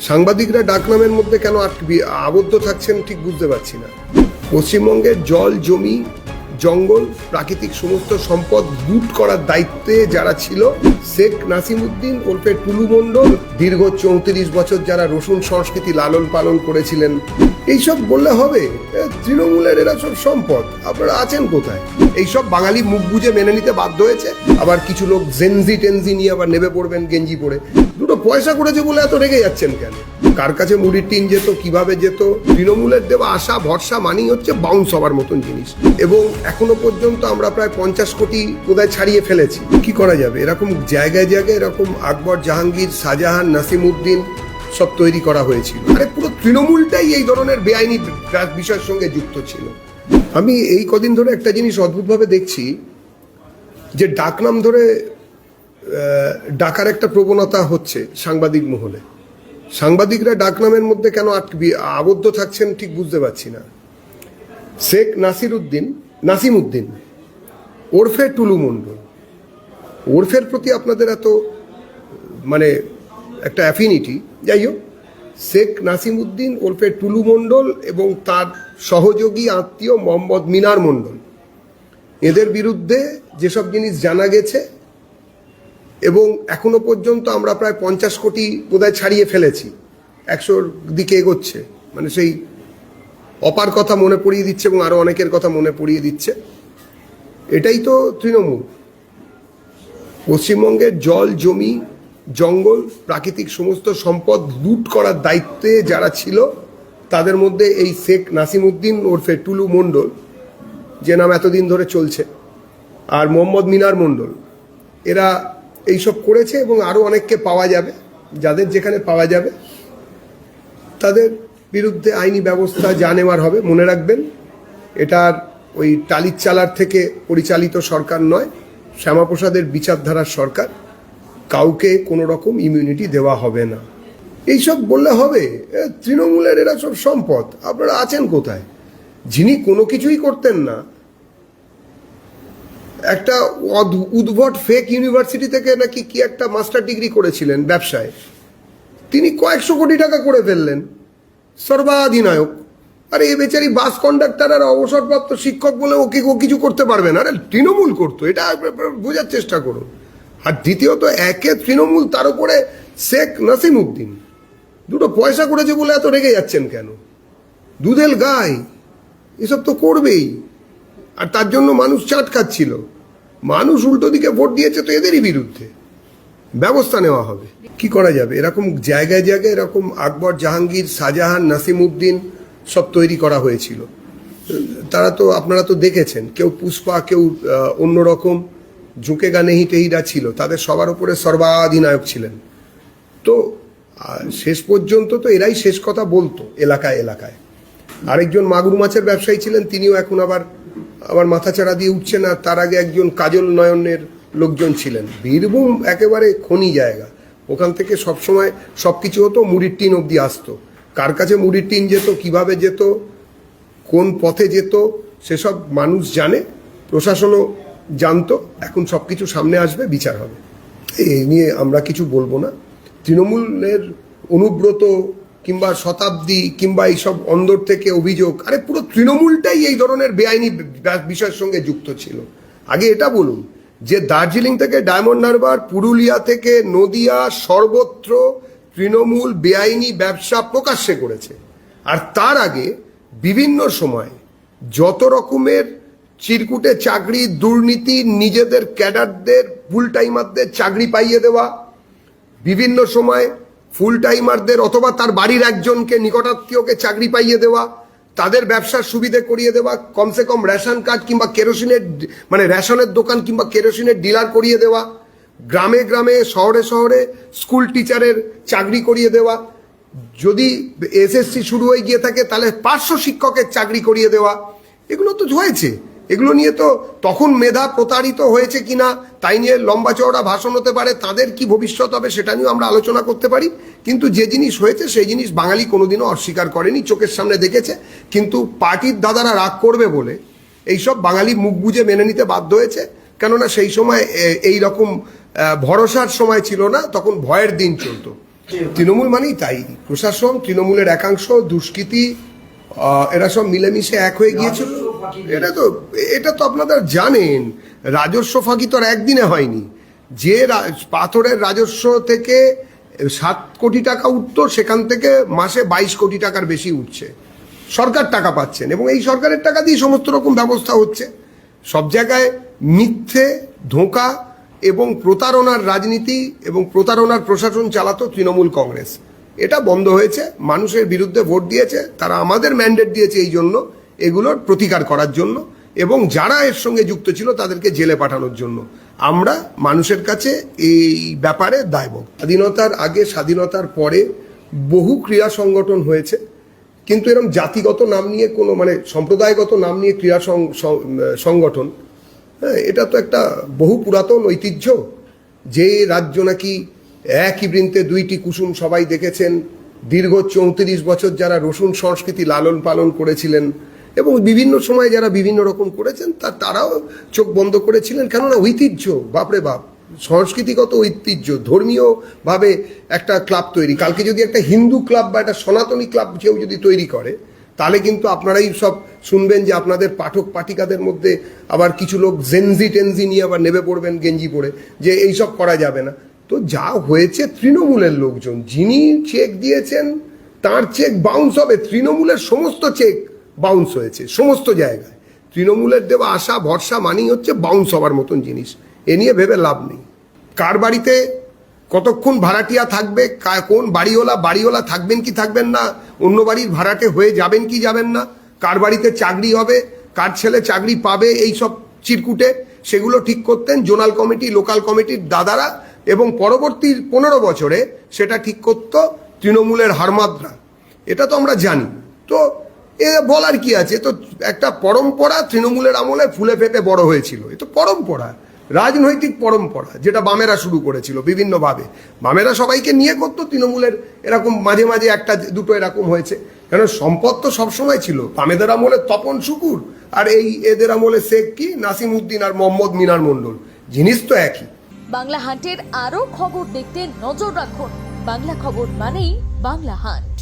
সাংবাদিকরা ডাকনামের মধ্যে কেন আবদ্ধ থাকছেন ঠিক বুঝতে পারছি না। পশ্চিমবঙ্গের জল, জমি, জঙ্গল, প্রাকৃতিক সমস্ত সম্পদ লুট করার দায়িত্বে যারা ছিল, শেখ নাসিমউদ্দিন ওরফে টুলু মণ্ডল, দীর্ঘ 34 বছর যারা রসুন সংস্কৃতি লালন পালন করেছিলেন, এইসব বললে হবে? তৃণমূলের এরা সব সম্পদ, আপনারা আছেন কোথায়? এইসব বাঙালি মুখ বুঝে মেনে নিতে বাধ্য হয়েছে। আবার কিছু লোক জেনজি টেনজি নিয়ে আবার নেমে পড়বেন গেঞ্জি পরে। দুটো পয়সা করেছে বলে এত রেগে যাচ্ছেন কেন? কার কাছে মুড়ির টিন যেত, কিভাবে যেত? তৃণমূলের দেওয়া আশা ভরসা মানেই হচ্ছে বাউন্স হবার মতন জিনিস। এবং এখনো পর্যন্ত আমরা প্রায় 50 কোটি বোধহয় ছাড়িয়ে ফেলেছি। কি করা যাবে? এরকম জায়গায় জায়গায় এরকম আকবর, জাহাঙ্গীর, শাহজাহান, নাসিমউদ্দিন সব তৈরি করা হয়েছিল। আরে পুরো তৃণমূলটাই এই ধরনের বেআইনি বিষয়ের সঙ্গে যুক্ত ছিল। আমি এই কদিন ধরে একটা জিনিস অদ্ভুতভাবে দেখছি, যে ডাকনাম ধরে ডাকার একটা প্রবণতা হচ্ছে সাংবাদিক মহলে। সাংবাদিকরা ডাকনামের মধ্যে কেন আবদ্ধ থাকছেন ঠিক বুঝতে পারছি না। শেখ নাসিমউদ্দিন ওরফে টুলু মণ্ডল, ওরফের প্রতি আপনাদের এত একটা অ্যাফিনিটি। যাই হোক, শেখ নাসিমউদ্দিন ওরফে টুলু মণ্ডল এবং তার সহযোগী আত্মীয় মোহাম্মদ মিনার মণ্ডল, এদের বিরুদ্ধে যেসব জিনিস জানা গেছে, এবং এখনো পর্যন্ত আমরা প্রায় 50 কোটি বোধহয় ছাড়িয়ে ফেলেছি, 100-র দিকে এগোচ্ছে। সেই অপার কথা মনে পড়িয়ে দিচ্ছে এবং আরো অনেকের কথা মনে পড়িয়ে দিচ্ছে। এটাই তো তৃণমূল। পশ্চিমবঙ্গের জল, জমি, জঙ্গল, প্রাকৃতিক সমস্ত সম্পদ লুট করার দায়িত্বে যারা ছিল, তাদের মধ্যে এই শেখ নাসিমউদ্দিন ওরফে টুলু মণ্ডল, যে নাম এতদিন ধরে চলছে, আর মোহাম্মদ মিনার মণ্ডল, এরা এইসব করেছে। এবং আরো অনেককে পাওয়া যাবে, যাদের যেখানে পাওয়া যাবে তাদের বিরুদ্ধে আইনি ব্যবস্থা যা নেওয়ার হবে। মনে রাখবেন, এটার ওই টালির চালার থেকে পরিচালিত সরকার নয়, শ্যামাপ্রসাদের বিচারধারার সরকার। কাউকে কোনো রকম ইমিউনিটি দেওয়া হবে না। এইসব বললে হবে? তৃণমূলের এরা সব সম্পদ, আপনারা আছেন কোথায়? যিনি কোনো কিছুই করতেন না, একটা উদ্ভট ফেক ইউনিভার্সিটি থেকে নাকি কি একটা মাস্টার ডিগ্রি করেছিলেন ব্যবসায়, তিনি কয়েকশো কোটি টাকা করে ফেললেন, সর্বাধিনায়ক। আরে এই বেচারি বাস কন্ডাক্টর আর অবসরপ্রাপ্ত শিক্ষক বলে ওকে কিছু করতে পারবে না? আরে তৃণমূল করতো, এটা বোঝার চেষ্টা করুন। আর দ্বিতীয়ত, একে তৃণমূল, তার উপরে শেখ নাসিমউদ্দিন, দুটো পয়সা করেছে বলে এত রেগে যাচ্ছেন কেন? দুধেল গাই, এসব তো করবেই। আর তার জন্য মানুষ চাট খাচ্ছিল। মানুষ উল্টো দিকে ভোট দিয়েছে তো এদেরই বিরুদ্ধে। ব্যবস্থা নেওয়া হবে। কি করা যাবে? এরকম জায়গায় জায়গায় এরকম আকবর, জাহাঙ্গীর, শাহজাহান, নাসিমউদ্দিন সব তৈরি করা হয়েছিল। তারা তো, আপনারা তো দেখেছেন, কেউ পুষ্পা, কেউ অন্যরকম ঝুঁকেগা নেহি টেহিরা ছিল। তাদের সবার উপরে সর্বাধিনায়ক ছিলেন। তো শেষ পর্যন্ত তো এরাই শেষ কথা বলতো এলাকায় এলাকায়। আরেকজন মাগুর মাছের ব্যবসায়ী ছিলেন, তিনিও এখন আবার মাথাচাড়া দিয়ে উঠছেন। আর তার আগে একজন কাজল নয়নের লোকজন ছিলেন। বীরভূম একেবারে খনি জায়গা, ওখান থেকে সবসময় সবকিছু হতো, মুড়ির টিন অবধি আসতো। কার কাছে মুড়ির টিন যেত, কিভাবে যেত, কোন পথে যেত, সেসব মানুষ জানে, প্রশাসনও জানতো। এখন সবকিছু সামনে আসবে, বিচার হবে। এই নিয়ে আমরা কিছু বলবো না। তৃণমূলের অনুব্রত কিংবা শতাব্দী কিংবা এইসব অন্দর থেকে অভিযোগ, আরে পুরো তৃণমূলটাই এই ধরনের বেআইনি বিষয়ের সঙ্গে যুক্ত ছিল। আগে এটা বলুন যে দার্জিলিং থেকে ডায়মন্ড হারবার, পুরুলিয়া থেকে নদিয়া, সর্বত্র তৃণমূল বেআইনি ব্যবসা প্রকাশ্যে করেছে। আর তার আগে বিভিন্ন সময় যত রকমের চিরকুটে চাকরি, দুর্নীতি, নিজেদের ক্যাডারদের, ফুল টাইমারদের চাকরি পাইয়ে দেওয়া, বিভিন্ন সময় ফুল টাইমারদের অথবা তার বাড়ির একজনকে, নিকটাত্মীয়কে চাকরি পাইয়ে দেওয়া, তাদের ব্যবসার সুবিধে করিয়ে দেওয়া, কমসে কম রেশন কার্ড কিংবা কেরোসিনের রেশনের দোকান কিংবা কেরোসিনের ডিলার করিয়ে দেওয়া, গ্রামে গ্রামে, শহরে শহরে স্কুল টিচারের চাকরি করিয়ে দেওয়া, যদি এসএসসি শুরু হয়ে গিয়ে থাকে তাহলে 500 শিক্ষকের চাকরি করিয়ে দেওয়া। এগুলো তো হয়েছে। এগুলো নিয়ে তো তখন মেধা প্রতারিত হয়েছে কিনা তাই নিয়ে লম্বা চওড়া ভাষণ হতে পারে, তাদের কি ভবিষ্যৎ হবে সেটা নিয়েও আমরা আলোচনা করতে পারি। কিন্তু যে জিনিস হয়েছে সেই জিনিস বাঙালি কোনোদিনও অস্বীকার করেনি, চোখের সামনে দেখেছে। কিন্তু পার্টির দাদারা রাগ করবে বলে এইসব বাঙালি মুখ বুঝে মেনে নিতে বাধ্য হয়েছে। কেননা সেই সময় এই রকম ভরসার সময় ছিল না, তখন ভয়ের দিন চলতো। তৃণমূল মানেই তাই, প্রশাসন, তৃণমূলের একাংশ, দুষ্কৃতী, এরা সব মিলেমিশে এক হয়ে গিয়েছিল। এটা তো আপনারা জানেন, রাজস্ব ফাঁকি তো আর একদিনে হয়নি। যে পাথরের রাজস্ব থেকে 7 কোটি টাকা উঠতো, সেখান থেকে মাসে 22 কোটি টাকার বেশি উঠছে। সরকার টাকা পাচ্ছেন এবং এই সরকারের টাকা দিয়ে সমস্ত রকম ব্যবস্থা হচ্ছে। সব জায়গায় মিথ্যে, ধোঁকা এবং প্রতারণার রাজনীতি এবং প্রতারণার প্রশাসন চালাতো তৃণমূল কংগ্রেস। এটা বন্ধ হয়েছে, মানুষের বিরুদ্ধে ভোট দিয়েছে, তারা আমাদের ম্যান্ডেট দিয়েছে এই জন্য, এগুলোর প্রতিকার করার জন্য এবং যারা এর সঙ্গে যুক্ত ছিল তাদেরকে জেলে পাঠানোর জন্য। আমরা মানুষের কাছে এই ব্যাপারে দায়বদ্ধ। স্বাধীনতার আগে, স্বাধীনতার পরে বহু ক্রীড়া সংগঠন হয়েছে, কিন্তু এরকম জাতিগত নাম নিয়ে কোনো সম্প্রদায়গত নাম নিয়ে ক্রীড়া সংগঠন, হ্যাঁ, এটা তো একটা বহু পুরাতন ঐতিহ্য। যে রাজ্য নাকি একই বৃন্তে দুইটি কুসুম সবাই দেখেছেন, দীর্ঘ 34 বছর যারা রসুন সংস্কৃতি লালন পালন করেছিলেন এবং বিভিন্ন সময় যারা বিভিন্ন রকম করেছেন, তারাও চোখ বন্ধ করেছিলেন। কেননা ঐতিহ্য, বাপরে বাপ, সংস্কৃতিগত ঐতিহ্য, ধর্মীয়ভাবে একটা ক্লাব তৈরি। কালকে যদি একটা হিন্দু ক্লাব বা একটা সনাতনী ক্লাব কেউ যদি তৈরি করে, তাহলে কিন্তু আপনারাই সব শুনবেন যে আপনাদের পাঠক পাঠিকাদের মধ্যে আবার কিছু লোক জেনজি টেনজি নিয়ে আবার নেমে পড়বেন গেঞ্জি পরে, যে এইসব করা যাবে না। তো যা হয়েছে, তৃণমূলের লোকজন যিনি চেক দিয়েছেন তার চেক বাউন্স হবে। তৃণমূলের সমস্ত চেক বাউন্স হয়েছে সমস্ত জায়গায়। তৃণমূলের দেওয়া আশা ভরসা মানেই হচ্ছে বাউন্স হওয়ার মতন জিনিস। এ নিয়ে ভেবে লাভ নেই। কার বাড়িতে কতক্ষণ ভাড়াটিয়া থাকবে, কোন বাড়িওয়ালা থাকবেন কি থাকবেন না, অন্য বাড়ির ভাড়াটে হয়ে যাবেন কি যাবেন না, কার বাড়িতে চাকরি হবে, কার ছেলে চাকরি পাবে, এই সব চিরকুটে সেগুলো ঠিক করতেন জোনাল কমিটি, লোকাল কমিটির দাদারা, এবং পরবর্তী 15 বছরে সেটা ঠিক করত তৃণমূলের হারমাদরা। এটা তো আমরা জানি। তো এ বলার কি আছে, তো একটা পরম্পরা তৃণমূলের আমলে ফুলে ফেপে বড় হয়েছিল। এ তো পরম্পরা, রাজনৈতিক পরম্পরা, যেটা বামেরা শুরু করেছিল বিভিন্নভাবে। বামেরা সবাইকে নিয়ে করতো, তৃণমূলের এরকম মাঝে মাঝে একটা দুটো এরকম হয়েছে। কেন সম্পদ তো সবসময় ছিল। বামেদের আমলে তপন শুকুর, আর এদের আমলে শেখ কি নাসিম উদ্দিন আর মোহাম্মদ মিনার মণ্ডল, জিনিস তো একই। বাংলা হান্টের আরও খবর দেখতে নজর রাখুন। বাংলা খবর মানেই বাংলা হান্ট।